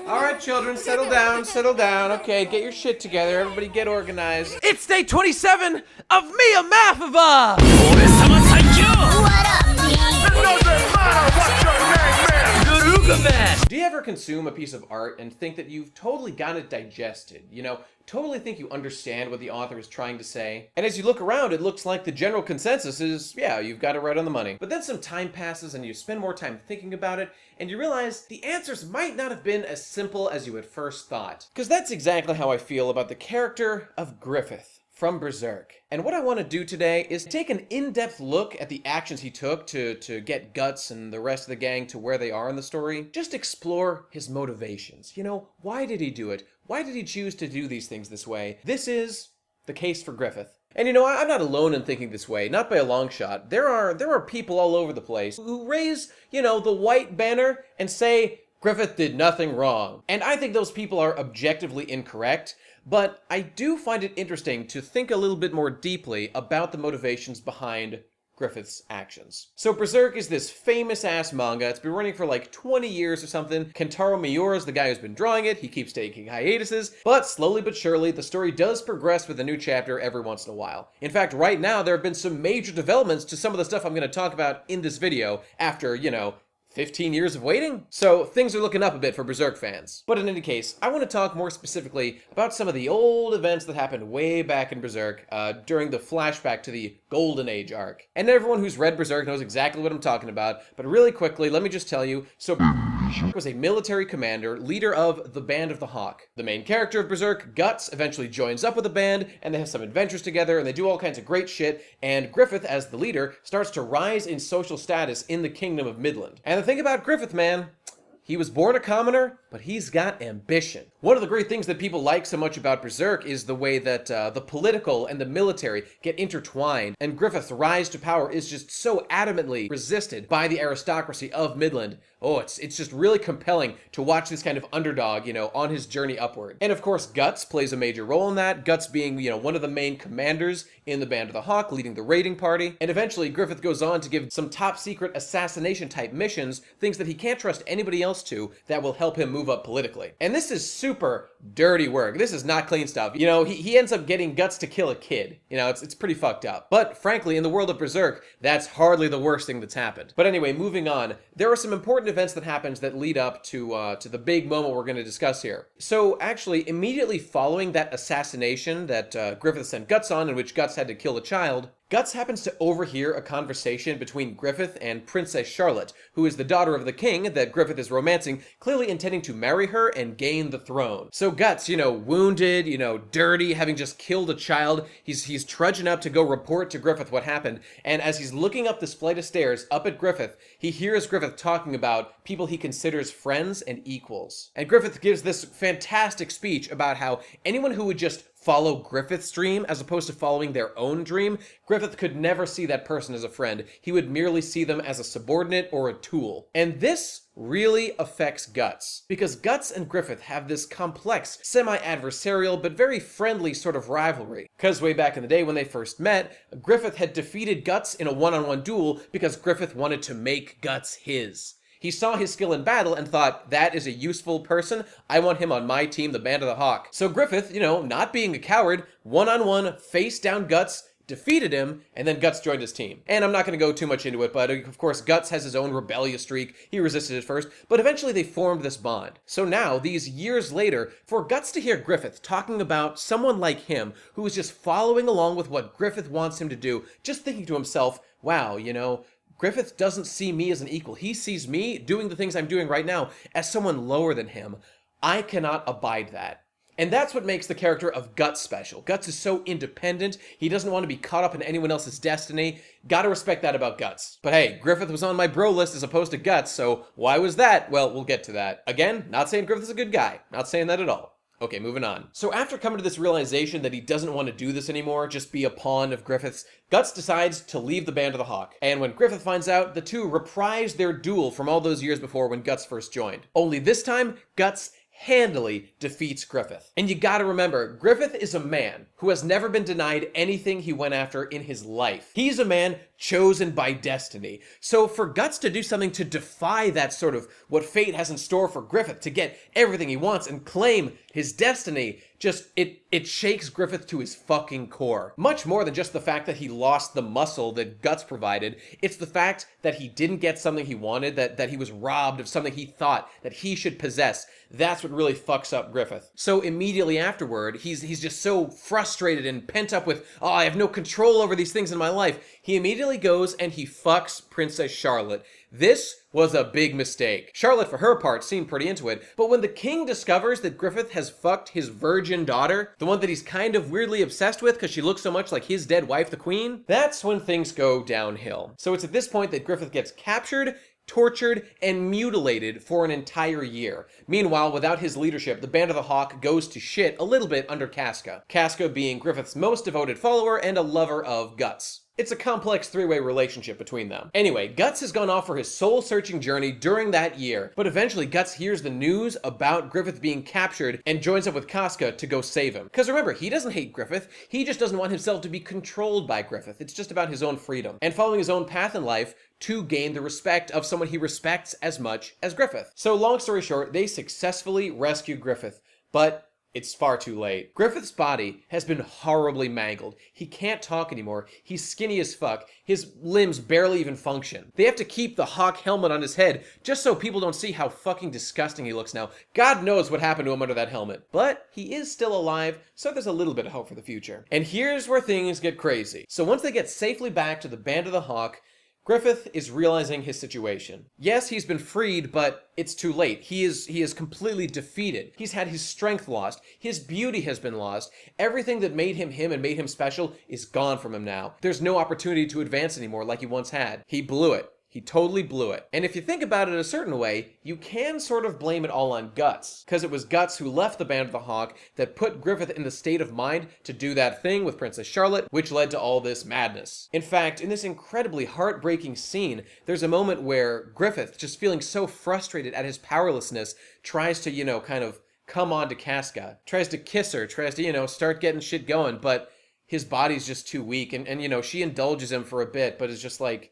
All right, children, settle down, settle down. Okay, get your shit together. Everybody get organized. It's day 27 of MIAMAFV. What up, Do you ever consume a piece of art and think that you've totally got it digested? You know, totally think you understand what the author is trying to say? And as you look around, it looks like the general consensus is, yeah, you've got it right on the money. But then some time passes and you spend more time thinking about it, and you realize the answers might not have been as simple as you had first thought. Because that's exactly how I feel about the character of Griffith from Berserk. And what I want to do today is take an in-depth look at the actions he took to get Guts and the rest of the gang to where they are in the story. Just explore his motivations. You know, why did he do it? Why did he choose to do these things this way? This is the case for Griffith. And you know, I'm not alone in thinking this way, not by a long shot. There are people all over the place who raise, you know, the white banner and say, Griffith did nothing wrong. And I think those people are objectively incorrect. But I do find it interesting to think a little bit more deeply about the motivations behind Griffith's actions. So Berserk is this famous-ass manga. It's been running for like 20 years or something. Kentaro Miura is the guy who's been drawing it. He keeps taking hiatuses. But slowly but surely, the story does progress with a new chapter every once in a while. In fact, right now, there have been some major developments to some of the stuff I'm going to talk about in this video after, you know, 15 years of waiting? So things are looking up a bit for Berserk fans. But in any case, I want to talk more specifically about some of the old events that happened way back in Berserk during the flashback to the Golden Age arc. And everyone who's read Berserk knows exactly what I'm talking about, but really quickly, let me just tell you, so Berserk was a military commander, leader of the Band of the Hawk. The main character of Berserk, Guts, eventually joins up with the band, and they have some adventures together, and they do all kinds of great shit, and Griffith, as the leader, starts to rise in social status in the Kingdom of Midland. And the thing about Griffith, man, he was born a commoner, but he's got ambition. One of the great things that people like so much about Berserk is the way that the political and the military get intertwined, and Griffith's rise to power is just so adamantly resisted by the aristocracy of Midland. Oh, it's just really compelling to watch this kind of underdog, you know, on his journey upward. And of course, Guts plays a major role in that, Guts being, you know, one of the main commanders in the Band of the Hawk, leading the raiding party. And eventually, Griffith goes on to give some top-secret assassination-type missions, things that he can't trust anybody else to, that will help him move up politically. And this is super dirty work. This is not clean stuff. You know, he ends up getting Guts to kill a kid. You know, it's pretty fucked up. But frankly, in the world of Berserk, that's hardly the worst thing that's happened. But anyway, moving on, there are some important events that happens that lead up to the big moment we're going to discuss here. So actually, immediately following that assassination that Griffith sent Guts on, in which Guts had to kill a child, Guts happens to overhear a conversation between Griffith and Princess Charlotte, who is the daughter of the king that Griffith is romancing, clearly intending to marry her and gain the throne. So Guts, you know, wounded, you know, dirty, having just killed a child, he's trudging up to go report to Griffith what happened, and as he's looking up this flight of stairs up at Griffith, he hears Griffith talking about people he considers friends and equals. And Griffith gives this fantastic speech about how anyone who would just follow Griffith's dream as opposed to following their own dream, Griffith could never see that person as a friend. He would merely see them as a subordinate or a tool. And this really affects Guts, because Guts and Griffith have this complex, semi-adversarial, but very friendly sort of rivalry. Because way back in the day when they first met, Griffith had defeated Guts in a one-on-one duel because Griffith wanted to make Guts his. He saw his skill in battle and thought, that is a useful person, I want him on my team, the Band of the Hawk. So Griffith, you know, not being a coward, one-on-one, face down Guts, defeated him, and then Guts joined his team. And I'm not going to go too much into it, but of course Guts has his own rebellious streak. He resisted at first, but eventually they formed this bond. So now, these years later, for Guts to hear Griffith talking about someone like him who is just following along with what Griffith wants him to do, just thinking to himself, wow, you know, Griffith doesn't see me as an equal. He sees me doing the things I'm doing right now as someone lower than him. I cannot abide that. And that's what makes the character of Guts special. Guts is so independent. He doesn't want to be caught up in anyone else's destiny. Gotta respect that about Guts. But hey, Griffith was on my bro list as opposed to Guts, so why was that? Well, we'll get to that. Again, not saying Griffith's a good guy. Not saying that at all. Okay, moving on. So after coming to this realization that he doesn't want to do this anymore, just be a pawn of Griffith's, Guts decides to leave the Band of the Hawk. And when Griffith finds out, the two reprise their duel from all those years before when Guts first joined. Only this time, Guts handily defeats Griffith. And you gotta remember, Griffith is a man who has never been denied anything he went after in his life. He's a man chosen by destiny. So for Guts to do something to defy that sort of what fate has in store for Griffith, to get everything he wants and claim his destiny, just, it shakes Griffith to his fucking core. Much more than just the fact that he lost the muscle that Guts provided, it's the fact that he didn't get something he wanted, that he was robbed of something he thought that he should possess. That's what really fucks up Griffith. So immediately afterward, he's just so frustrated and pent up with, oh, I have no control over these things in my life. He immediately goes and he fucks Princess Charlotte. This was a big mistake. Charlotte, for her part, seemed pretty into it, but when the king discovers that Griffith has fucked his virgin daughter, the one that he's kind of weirdly obsessed with because she looks so much like his dead wife, the queen, that's when things go downhill. So it's at this point that Griffith gets captured, tortured, and mutilated for an entire year. Meanwhile, without his leadership, the Band of the Hawk goes to shit a little bit under Casca. Casca being Griffith's most devoted follower and a lover of Guts. It's a complex three-way relationship between them. Anyway, Guts has gone off for his soul-searching journey during that year, but eventually Guts hears the news about Griffith being captured and joins up with Casca to go save him. Because remember, he doesn't hate Griffith, he just doesn't want himself to be controlled by Griffith. It's just about his own freedom, and following his own path in life to gain the respect of someone he respects as much as Griffith. So long story short, they successfully rescue Griffith, but it's far too late. Griffith's body has been horribly mangled. He can't talk anymore. He's skinny as fuck. His limbs barely even function. They have to keep the hawk helmet on his head just so people don't see how fucking disgusting he looks now. God knows what happened to him under that helmet. But he is still alive, so there's a little bit of hope for the future. And here's where things get crazy. So once they get safely back to the Band of the Hawk, Griffith is realizing his situation. Yes, he's been freed, but it's too late. He is completely defeated. He's had his strength lost. His beauty has been lost. Everything that made him him and made him special is gone from him now. There's no opportunity to advance anymore like he once had. He blew it. He totally blew it. And if you think about it a certain way, you can sort of blame it all on Guts. Because it was Guts who left the Band of the Hawk that put Griffith in the state of mind to do that thing with Princess Charlotte, which led to all this madness. In fact, in this incredibly heartbreaking scene, there's a moment where Griffith, just feeling so frustrated at his powerlessness, tries to, kind of come on to Casca. Tries to kiss her, tries to, start getting shit going, but his body's just too weak. And she indulges him for a bit, but it's just like,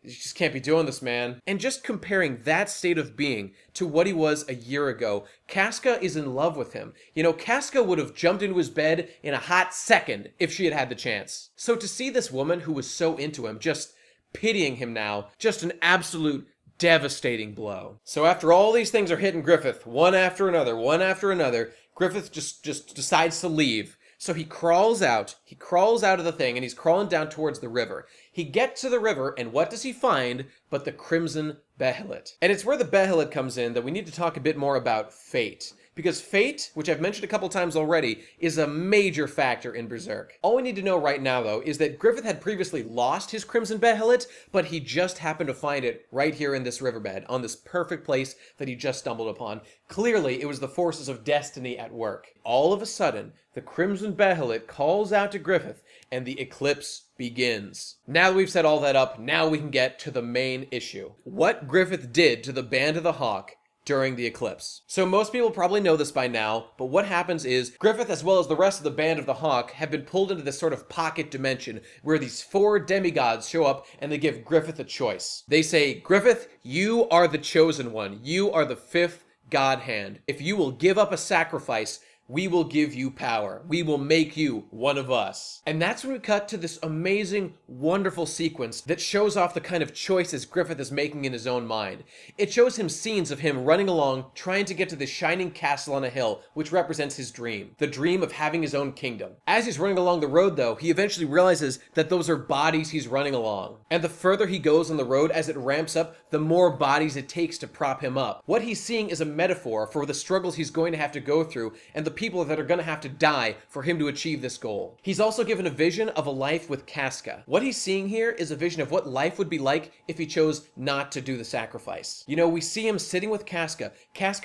you just can't be doing this, man. And just comparing that state of being to what he was a year ago, Casca is in love with him. Casca would have jumped into his bed in a hot second if she had had the chance. So to see this woman who was so into him, just pitying him now, just an absolute devastating blow. So after all these things are hitting Griffith, one after another, Griffith just decides to leave. So he crawls out of the thing, and he's crawling down towards the river. He gets to the river, and what does he find but the Crimson Behelit? And it's where the Behelit comes in that we need to talk a bit more about fate. Because fate, which I've mentioned a couple times already, is a major factor in Berserk. All we need to know right now, though, is that Griffith had previously lost his Crimson Behelit, but he just happened to find it right here in this riverbed, on this perfect place that he just stumbled upon. Clearly, it was the forces of destiny at work. All of a sudden, the Crimson Behelit calls out to Griffith, and the eclipse begins. Now that we've set all that up, now we can get to the main issue. What Griffith did to the Band of the Hawk during the eclipse. So most people probably know this by now, but what happens is Griffith, as well as the rest of the Band of the Hawk, have been pulled into this sort of pocket dimension where these 4 demigods show up and they give Griffith a choice. They say, Griffith, you are the chosen one. You are the 5th God Hand. If you will give up a sacrifice, we will give you power. We will make you one of us. And that's when we cut to this amazing, wonderful sequence that shows off the kind of choices Griffith is making in his own mind. It shows him scenes of him running along, trying to get to this shining castle on a hill, which represents his dream. The dream of having his own kingdom. As he's running along the road, though, he eventually realizes that those are bodies he's running along. And the further he goes on the road as it ramps up, the more bodies it takes to prop him up. What he's seeing is a metaphor for the struggles he's going to have to go through and the people that are going to have to die for him to achieve this goal. He's also given a vision of a life with Casca. What he's seeing here is a vision of what life would be like if he chose not to do the sacrifice. We see him sitting with Casca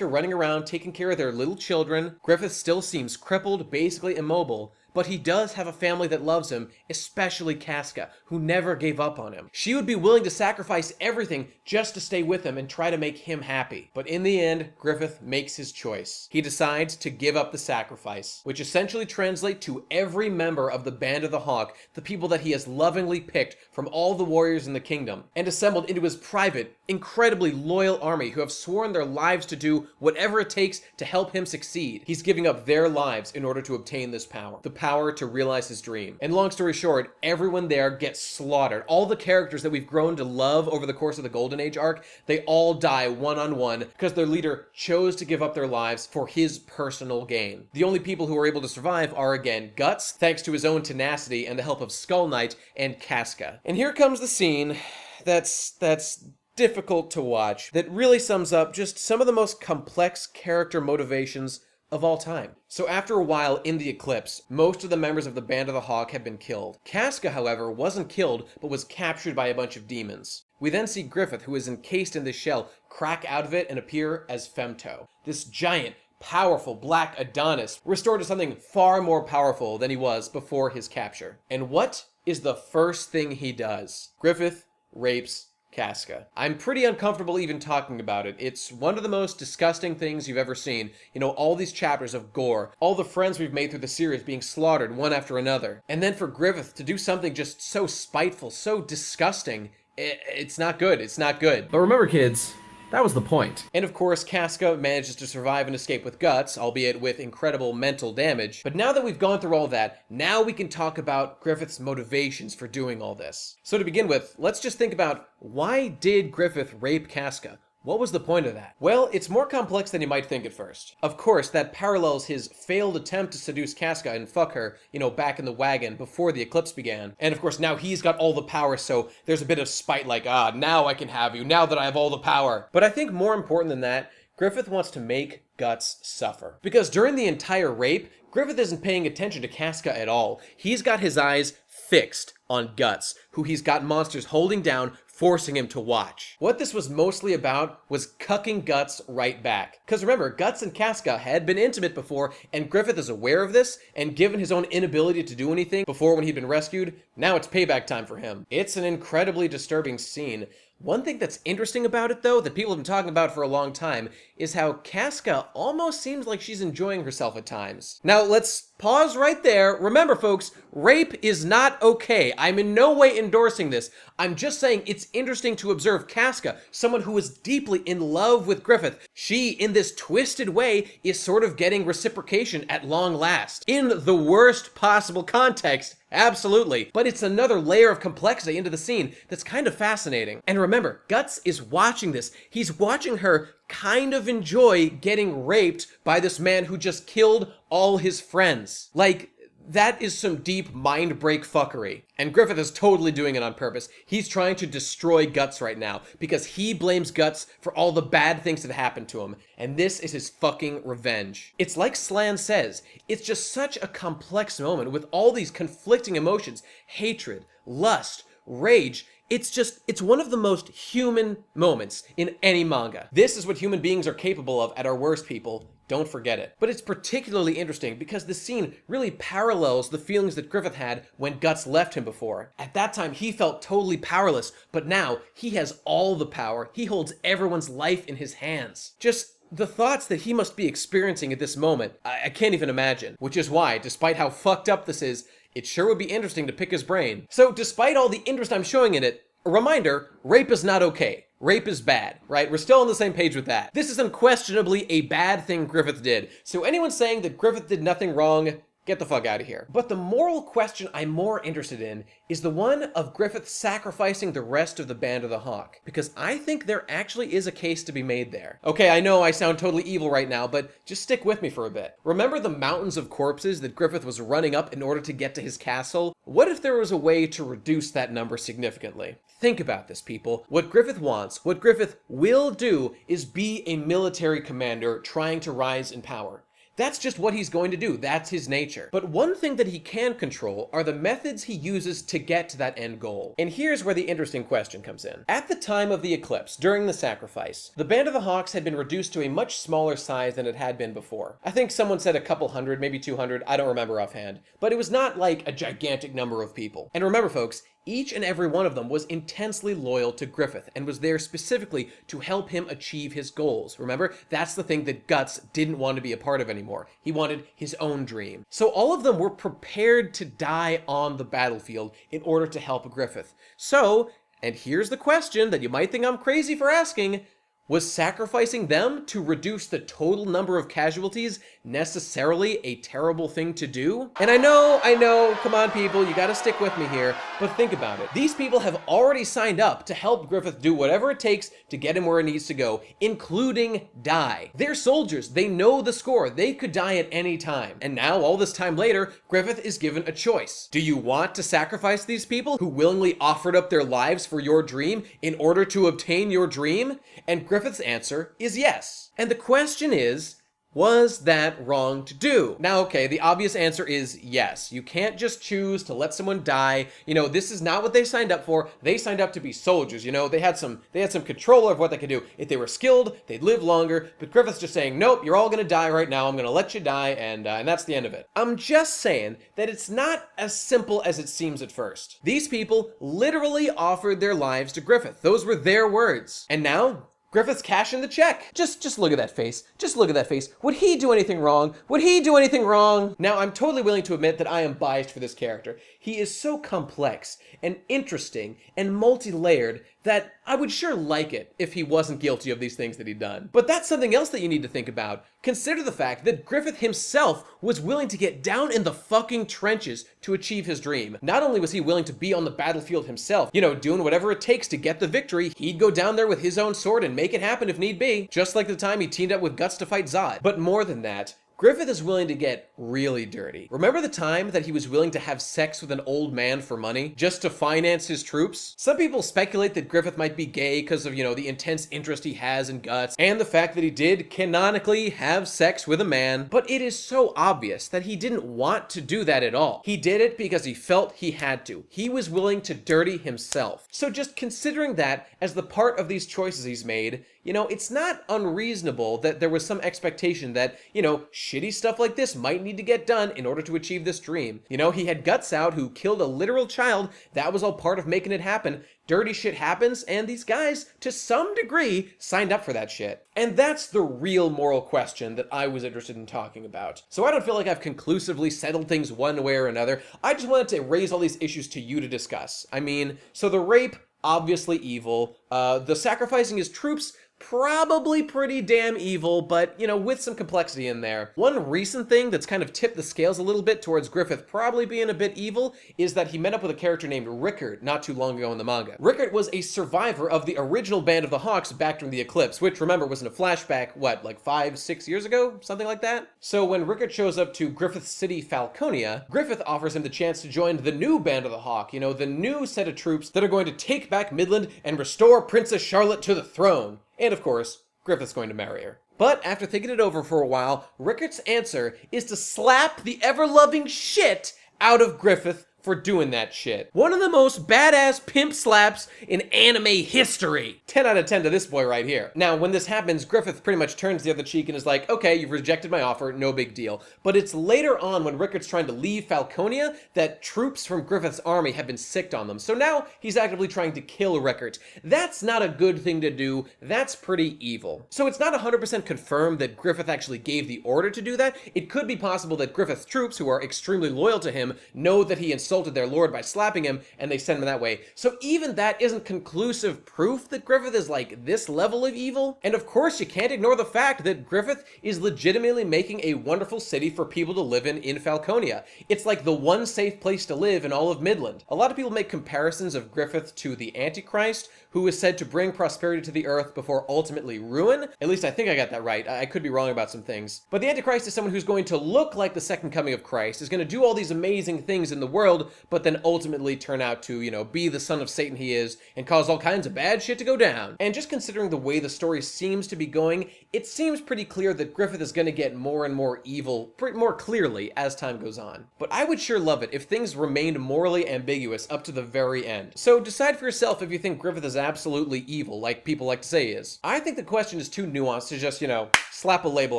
running around taking care of their little children. Griffith still seems crippled, basically immobile, but he does have a family that loves him, especially Casca, who never gave up on him. She would be willing to sacrifice everything just to stay with him and try to make him happy. But in the end, Griffith makes his choice. He decides to give up the sacrifice, which essentially translates to every member of the Band of the Hawk, the people that he has lovingly picked from all the warriors in the kingdom, and assembled into his private, incredibly loyal army who have sworn their lives to do whatever it takes to help him succeed. He's giving up their lives in order to obtain this power. The power to realize his dream. And long story short, everyone there gets slaughtered. All the characters that we've grown to love over the course of the Golden Age arc, they all die one-on-one because their leader chose to give up their lives for his personal gain. The only people who are able to survive are, again, Guts, thanks to his own tenacity and the help of Skull Knight and Casca. And here comes the scene that's difficult to watch, that really sums up just some of the most complex character motivations of all time. So after a while in the eclipse, most of the members of the Band of the Hawk had been killed. Casca, however, wasn't killed, but was captured by a bunch of demons. We then see Griffith, who is encased in this shell, crack out of it and appear as Femto. This giant, powerful black Adonis, restored to something far more powerful than he was before his capture. And what is the first thing he does? Griffith rapes Casca. I'm pretty uncomfortable even talking about it. It's one of the most disgusting things you've ever seen. You know, all these chapters of gore, all the friends we've made through the series being slaughtered one after another. And then for Griffith to do something just so spiteful, so disgusting, it's not good. It's not good. But remember, kids, that was the point. And of course, Casca manages to survive and escape with Guts, albeit with incredible mental damage. But now that we've gone through all that, now we can talk about Griffith's motivations for doing all this. So to begin with, let's just think about, why did Griffith rape Casca? What was the point of that? Well, it's more complex than you might think at first. Of course, that parallels his failed attempt to seduce Casca and fuck her, you know, back in the wagon before the eclipse began. And of course, now he's got all the power, so there's a bit of spite like, now I can have you, now that I have all the power. But I think more important than that, Griffith wants to make Guts suffer. Because during the entire rape, Griffith isn't paying attention to Casca at all. He's got his eyes fixed on Guts, who he's got monsters holding down, forcing him to watch. What this was mostly about was cucking Guts right back. Because remember, Guts and Casca had been intimate before, and Griffith is aware of this, and given his own inability to do anything before when he'd been rescued, now it's payback time for him. It's an incredibly disturbing scene. One thing that's interesting about it, though, that people have been talking about for a long time, is how Casca almost seems like she's enjoying herself at times. Now, let's pause right there. Remember, folks, rape is not okay. I'm in no way endorsing this. I'm just saying it's interesting to observe Casca, someone who is deeply in love with Griffith. She, in this twisted way, is sort of getting reciprocation at long last. In the worst possible context, absolutely. But it's another layer of complexity into the scene that's kind of fascinating. And remember, Guts is watching this. He's watching her kind of enjoy getting raped by this man who just killed all his friends. Like, that is some deep mind break fuckery. And Griffith is totally doing it on purpose. He's trying to destroy Guts right now because he blames Guts for all the bad things that happened to him. And this is his fucking revenge. It's like Slan says, it's just such a complex moment with all these conflicting emotions, hatred, lust, rage. It's one of the most human moments in any manga. This is what human beings are capable of at our worst, people. Don't forget it. But it's particularly interesting because the scene really parallels the feelings that Griffith had when Guts left him before. At that time, he felt totally powerless, but now he has all the power. He holds everyone's life in his hands. Just the thoughts that he must be experiencing at this moment, I can't even imagine. Which is why, despite how fucked up this is, it sure would be interesting to pick his brain. So despite all the interest I'm showing in it, a reminder, rape is not okay. Rape is bad, right? We're still on the same page with that. This is unquestionably a bad thing Griffith did. So anyone saying that Griffith did nothing wrong, get the fuck out of here. But the moral question I'm more interested in is the one of Griffith sacrificing the rest of the Band of the Hawk. Because I think there actually is a case to be made there. Okay, I know I sound totally evil right now, but just stick with me for a bit. Remember the mountains of corpses that Griffith was running up in order to get to his castle? What if there was a way to reduce that number significantly? Think about this, people. What Griffith wants, what Griffith will do, is be a military commander trying to rise in power. That's just what he's going to do. That's his nature. But one thing that he can control are the methods he uses to get to that end goal. And here's where the interesting question comes in. At the time of the eclipse, during the sacrifice, the Band of the Hawks had been reduced to a much smaller size than it had been before. I think someone said a couple hundred, maybe 200, I don't remember offhand. But it was not like a gigantic number of people. And remember, folks, each and every one of them was intensely loyal to Griffith and was there specifically to help him achieve his goals. Remember, that's the thing that Guts didn't want to be a part of anymore. He wanted his own dream. So all of them were prepared to die on the battlefield in order to help Griffith. So, and here's the question that you might think I'm crazy for asking, was sacrificing them to reduce the total number of casualties necessarily a terrible thing to do? And I know, come on people, you gotta stick with me here, but think about it. These people have already signed up to help Griffith do whatever it takes to get him where he needs to go, including die. They're soldiers, they know the score, they could die at any time. And now, all this time later, Griffith is given a choice. Do you want to sacrifice these people who willingly offered up their lives for your dream in order to obtain your dream? And Griffith's answer is yes. And the question is, was that wrong to do? Now, okay, the obvious answer is yes. You can't just choose to let someone die. You know, this is not what they signed up for. They signed up to be soldiers, you know. They had some control of what they could do. If they were skilled, they'd live longer. But Griffith's just saying, nope, you're all gonna die right now. I'm gonna let you die, and that's the end of it. I'm just saying that it's not as simple as it seems at first. These people literally offered their lives to Griffith. Those were their words. And now, Griffith's cashing the check. Just look at that face. Just look at that face. Would he do anything wrong? Would he do anything wrong? Now, I'm totally willing to admit that I am biased for this character. He is so complex and interesting and multi-layered that I would sure like it if he wasn't guilty of these things that he'd done. But that's something else that you need to think about. Consider the fact that Griffith himself was willing to get down in the fucking trenches to achieve his dream. Not only was he willing to be on the battlefield himself, you know, doing whatever it takes to get the victory, he'd go down there with his own sword and make it happen if need be, just like the time he teamed up with Guts to fight Zod. But more than that, Griffith is willing to get really dirty. Remember the time that he was willing to have sex with an old man for money, just to finance his troops? Some people speculate that Griffith might be gay because of, you know, the intense interest he has in Guts, and the fact that he did canonically have sex with a man, but it is so obvious that he didn't want to do that at all. He did it because he felt he had to. He was willing to dirty himself. So just considering that as the part of these choices he's made, you know, it's not unreasonable that there was some expectation that, you know, shitty stuff like this might need to get done in order to achieve this dream. You know, he had Guts out who killed a literal child. That was all part of making it happen. Dirty shit happens, and these guys, to some degree, signed up for that shit. And that's the real moral question that I was interested in talking about. So I don't feel like I've conclusively settled things one way or another. I just wanted to raise all these issues to you to discuss. I mean, so the rape, obviously evil. The sacrificing his troops, probably pretty damn evil, but, you know, with some complexity in there. One recent thing that's kind of tipped the scales a little bit towards Griffith probably being a bit evil is that he met up with a character named Rickard not too long ago in the manga. Rickard was a survivor of the original Band of the Hawks back during the eclipse, which, remember, was in a flashback, what, like 5-6 years ago? Something like that? So when Rickard shows up to Griffith's city, Falconia, Griffith offers him the chance to join the new Band of the Hawk, you know, the new set of troops that are going to take back Midland and restore Princess Charlotte to the throne. And of course, Griffith's going to marry her. But after thinking it over for a while, Rickard's answer is to slap the ever-loving shit out of Griffith for doing that shit. One of the most badass pimp slaps in anime history. 10 out of 10 to this boy right here. Now, when this happens, Griffith pretty much turns the other cheek and is like, okay, you've rejected my offer, no big deal. But it's later on when Rickard's trying to leave Falconia that troops from Griffith's army have been sicked on them. So now he's actively trying to kill Rickard. That's not a good thing to do. That's pretty evil. So it's not 100% confirmed that Griffith actually gave the order to do that. It could be possible that Griffith's troops, who are extremely loyal to him, know that he insulted their lord by slapping him, and they send him that way. So even that isn't conclusive proof that Griffith is like this level of evil. And of course, you can't ignore the fact that Griffith is legitimately making a wonderful city for people to live in Falconia. It's like the one safe place to live in all of Midland. A lot of people make comparisons of Griffith to the Antichrist, who is said to bring prosperity to the earth before ultimately ruin. At least I think I got that right. I could be wrong about some things. But the Antichrist is someone who's going to look like the second coming of Christ, is going to do all these amazing things in the world, world, but then ultimately turn out to, be the son of Satan he is and cause all kinds of bad shit to go down. And just considering the way the story seems to be going, it seems pretty clear that Griffith is going to get more and more evil more clearly as time goes on. But I would sure love it if things remained morally ambiguous up to the very end. So decide for yourself if you think Griffith is absolutely evil, like people like to say he is. I think the question is too nuanced to just, slap a label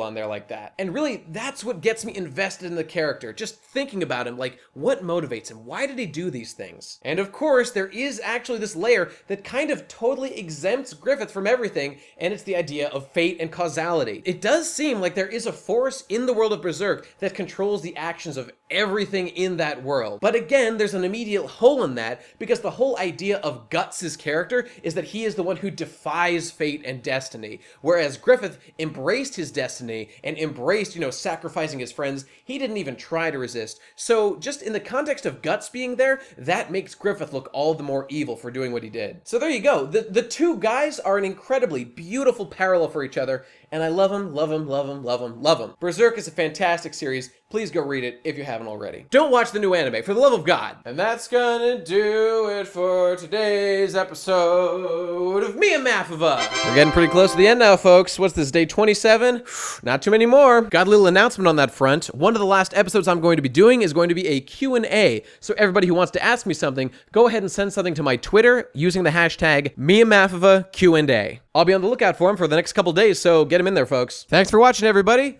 on there like that. And really, that's what gets me invested in the character, just thinking about him, like, what motivates him? Why did he do these things? And of course, there is actually this layer that kind of totally exempts Griffith from everything, and it's the idea of fate and causality. It does seem like there is a force in the world of Berserk that controls the actions of everything in that world. But again, there's an immediate hole in that, because the whole idea of Guts' character is that he is the one who defies fate and destiny, whereas Griffith embraced his destiny and embraced, sacrificing his friends. He didn't even try to resist. So just in the context of Guts being there, that makes Griffith look all the more evil for doing what he did. So there you go. The two guys are an incredibly beautiful parallel for each other, and I love them, love them, love them, love them, love them. Berserk is a fantastic series. Please go read it if you haven't already. Don't watch the new anime, for the love of God. And that's gonna do it for today's episode of MIAMAFV. We're getting pretty close to the end now, folks. What's this, day 27? Not too many more. Got a little announcement on that front. One of the last episodes I'm going to be doing is going to be a Q&A. So everybody who wants to ask me something, go ahead and send something to my Twitter using the hashtag MIAMAFV Q&A. I'll be on the lookout for them for the next couple days, so get them in there, folks. Thanks for watching, everybody.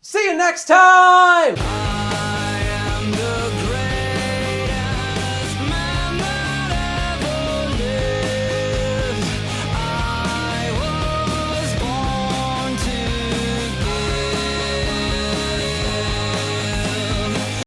See you next time!